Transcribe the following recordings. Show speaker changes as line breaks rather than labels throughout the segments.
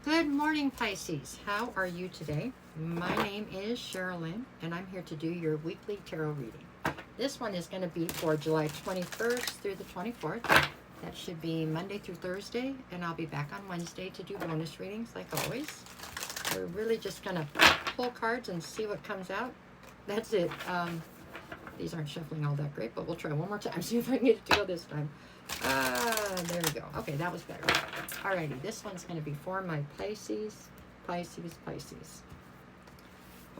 Good morning, Pisces. How are you today? My name is Sherilyn, and I'm here to do your weekly tarot reading. This one is going to be for July 21st through the 24th. That should be Monday through Thursday, and I'll be back on Wednesday to do bonus readings like always. We're really just going to pull cards and see what comes out. That's it. These aren't shuffling all that great, but we'll try one more time, see if I can get it to go this time. There we go. Okay, that was better. Alrighty, this one's going to be for my Pisces.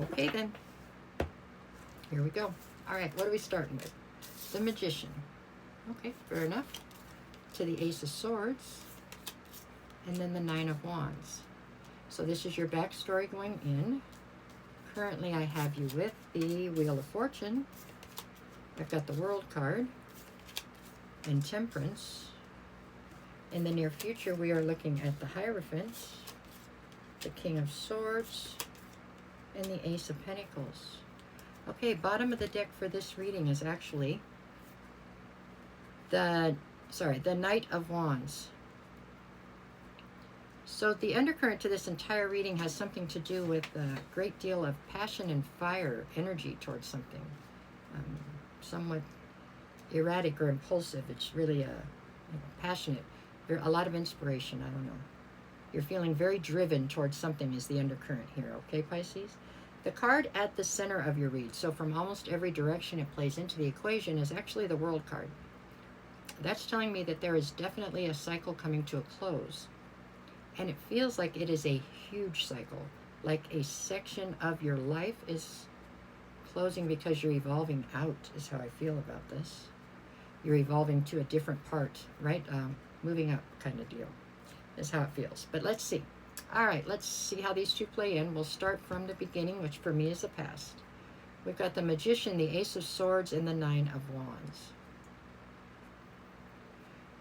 Okay, then. Here we go. Alright, what are we starting with? The Magician. Okay, fair enough. To the Ace of Swords. And then the Nine of Wands. So this is your backstory going in. Currently, I have you with the Wheel of Fortune. I've got the World card. And Temperance. In the near future, we are looking at the Hierophant, the King of Swords, and the Ace of Pentacles. Okay, bottom of the deck for this reading is actually the Knight of Wands. So the undercurrent to this entire reading has something to do with a great deal of passion and fire energy towards something. Somewhat erratic or impulsive. It's really passionate. A lot of inspiration, I don't know. You're feeling very driven towards something is the undercurrent here, okay, Pisces? The card at the center of your read, so from almost every direction it plays into the equation, is actually the World card. That's telling me that there is definitely a cycle coming to a close. And it feels like it is a huge cycle, like a section of your life is closing because you're evolving out, is how I feel about this. You're evolving to a different part, right? Moving up kind of deal is how it feels. But let's see. All right, let's see how these two play in. We'll start from the beginning, which for me is the past. We've got the Magician, the Ace of Swords, and the Nine of Wands.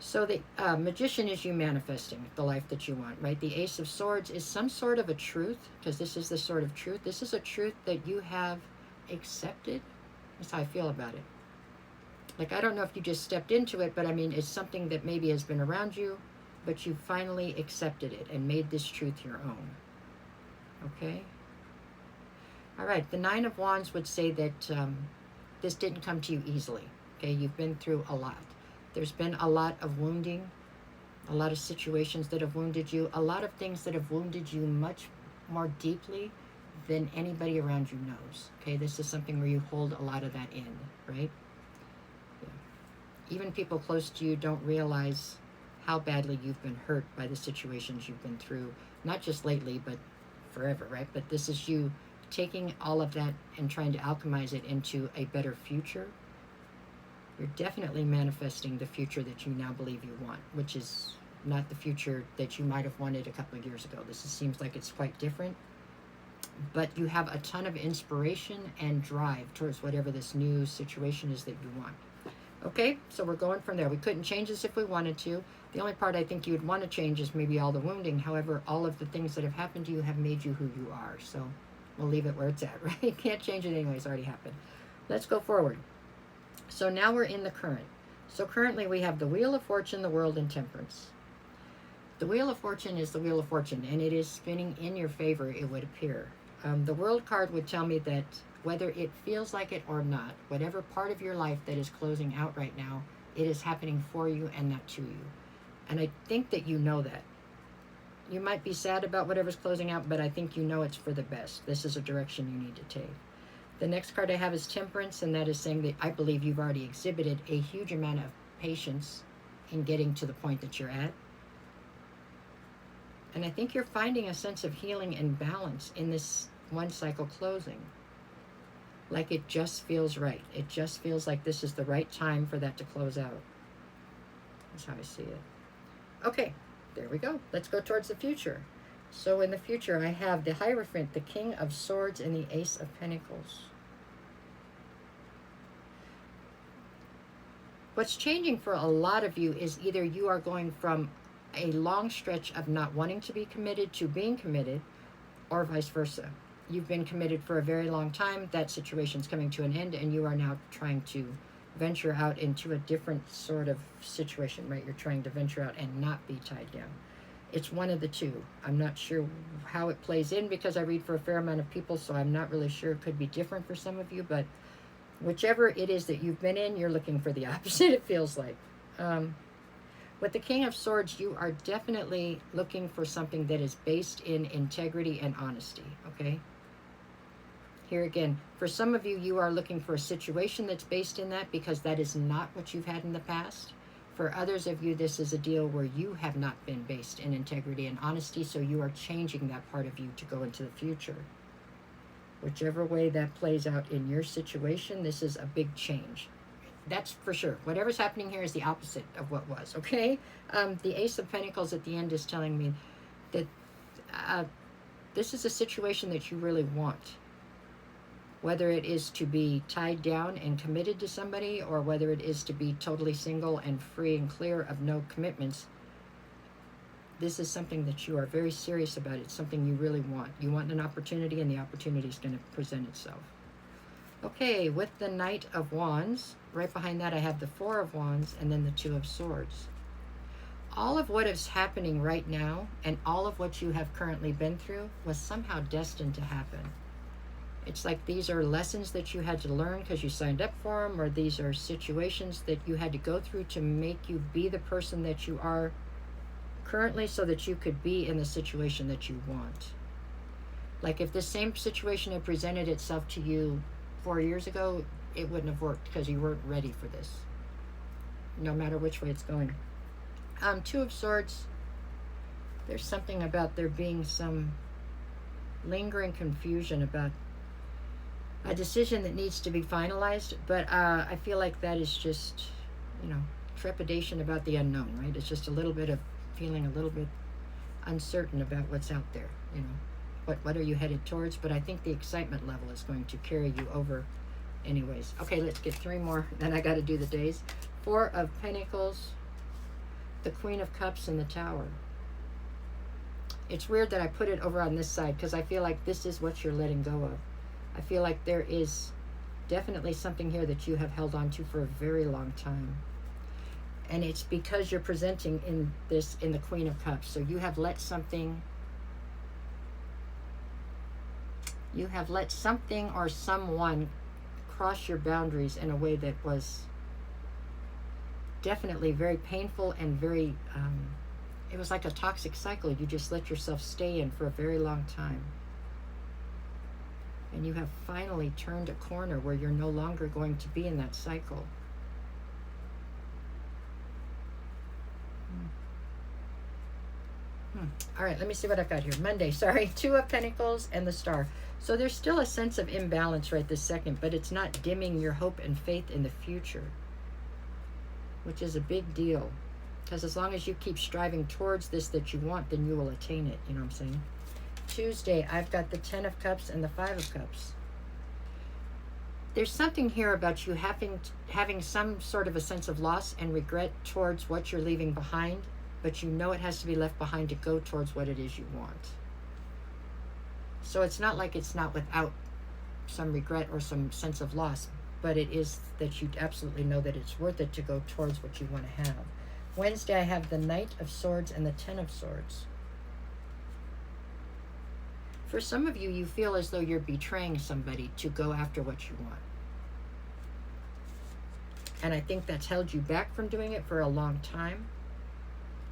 So the Magician is you manifesting the life that you want, right? The Ace of Swords is some sort of a truth, because this is the sort of truth. This is a truth that you have accepted. That's how I feel about it. Like, I don't know if you just stepped into it, but I mean, it's something that maybe has been around you, but you finally accepted it and made this truth your own. Okay? All right, the Nine of Wands would say that this didn't come to you easily. Okay, you've been through a lot. There's been a lot of wounding, a lot of situations that have wounded you, a lot of things that have wounded you much more deeply than anybody around you knows. Okay, this is something where you hold a lot of that in, right? Even people close to you don't realize how badly you've been hurt by the situations you've been through, not just lately, but forever, right? But this is you taking all of that and trying to alchemize it into a better future. You're definitely manifesting the future that you now believe you want, which is not the future that you might have wanted a couple of years ago. Seems like it's quite different. But you have a ton of inspiration and drive towards whatever this new situation is that you want. Okay, so we're going from there. We couldn't change this if we wanted to. The only part I think you would want to change is maybe all the wounding. However, all of the things that have happened to you have made you who you are. So we'll leave it where it's at, right? You can't change it anyway. It's already happened. Let's go forward. So now we're in the current. So currently we have the Wheel of Fortune, the World, and Temperance. The Wheel of Fortune is the Wheel of Fortune, and it is spinning in your favor, it would appear. The World card would tell me that whether it feels like it or not, whatever part of your life that is closing out right now, it is happening for you and not to you. And I think that you know that. You might be sad about whatever's closing out, but I think you know it's for the best. This is a direction you need to take. The next card I have is Temperance, and that is saying that I believe you've already exhibited a huge amount of patience in getting to the point that you're at. And I think you're finding a sense of healing and balance in this one cycle closing. Like it just feels right. It just feels like this is the right time for that to close out. That's how I see it. Okay, there we go. Let's go towards the future. So in the future, I have the Hierophant, the King of Swords, and the Ace of Pentacles. What's changing for a lot of you is either you are going from a long stretch of not wanting to be committed to being committed, or vice versa. You've been committed for a very long time, that situation's coming to an end, and you are now trying to venture out into a different sort of situation, right? You're trying to venture out and not be tied down. It's one of the two. I'm not sure how it plays in because I read for a fair amount of people, so I'm not really sure. It could be different for some of you, but whichever it is that you've been in, you're looking for the opposite, it feels like. With the King of Swords, you are definitely looking for something that is based in integrity and honesty, okay? Here again, for some of you, you are looking for a situation that's based in that because that is not what you've had in the past. For others of you, this is a deal where you have not been based in integrity and honesty, so you are changing that part of you to go into the future. Whichever way that plays out in your situation, this is a big change. That's for sure. Whatever's happening here is the opposite of what was, okay? The Ace of Pentacles at the end is telling me that this is a situation that you really want. Whether it is to be tied down and committed to somebody, or whether it is to be totally single and free and clear of no commitments, this is something that you are very serious about. It's something you really want. You want an opportunity, and the opportunity is going to present itself. Okay, with the Knight of Wands, right behind that I have the Four of Wands and then the Two of Swords. All of what is happening right now and all of what you have currently been through was somehow destined to happen. It's like these are lessons that you had to learn because you signed up for them, or these are situations that you had to go through to make you be the person that you are currently so that you could be in the situation that you want. Like if the same situation had presented itself to you 4 years ago, it wouldn't have worked because you weren't ready for this, no matter which way it's going. Two of Swords, there's something about there being some lingering confusion about a decision that needs to be finalized, but I feel like that is just, trepidation about the unknown, right? It's just a little bit of feeling a little bit uncertain about what's out there, what are you headed towards? But I think the excitement level is going to carry you over anyways. Okay, let's get 3 more, then I got to do the days. 4 of Pentacles, the Queen of Cups, and the Tower. It's weird that I put it over on this side because I feel like this is what you're letting go of. I feel like there is definitely something here that you have held on to for a very long time. And it's because you're presenting in the Queen of Cups. So you have let something or someone cross your boundaries in a way that was definitely very painful and very, it was like a toxic cycle you just let yourself stay in for a very long time. And you have finally turned a corner where you're no longer going to be in that cycle. All right, let me see what I've got here. Monday, sorry, 2 of Pentacles and the Star. So there's still a sense of imbalance right this second, but it's not dimming your hope and faith in the future, which is a big deal. Because as long as you keep striving towards this that you want, then you will attain it. You know what I'm saying? Tuesday, I've got the 10 of Cups and the 5 of Cups. There's something here about you having some sort of a sense of loss and regret towards what you're leaving behind, but you know it has to be left behind to go towards what it is you want. So it's not like it's not without some regret or some sense of loss, but it is that you absolutely know that it's worth it to go towards what you want to have. Wednesday, I have the Knight of Swords and the 10 of Swords. For some of you, you feel as though you're betraying somebody to go after what you want. And I think that's held you back from doing it for a long time.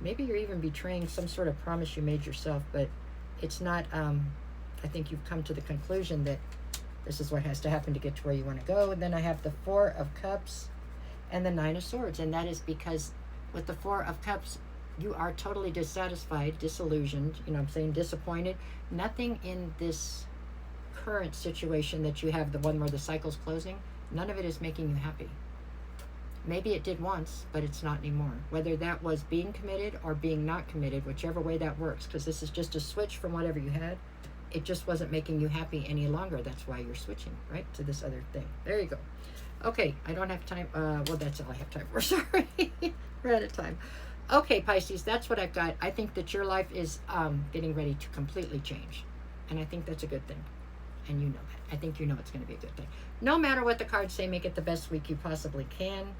Maybe you're even betraying some sort of promise you made yourself, but it's not, I think you've come to the conclusion that this is what has to happen to get to where you want to go. And then I have the 4 of Cups and the 9 of Swords. And that is because with the 4 of Cups, you are totally dissatisfied, disillusioned, disappointed. Nothing in this current situation that you have, the one where the cycle's closing, none of it is making you happy. Maybe it did once, but it's not anymore. Whether that was being committed or being not committed, whichever way that works, because this is just a switch from whatever you had. It just wasn't making you happy any longer. That's why you're switching, right, to this other thing. There you go. Okay, I don't have time. Well, that's all I have time for. Sorry. We're out of time. Okay, Pisces, that's what I've got. I think that your life is getting ready to completely change. And I think that's a good thing. And you know that. I think you know it's going to be a good thing. No matter what the cards say, make it the best week you possibly can.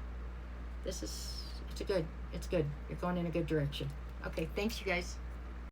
It's good. You're going in a good direction. Okay, thanks, you guys.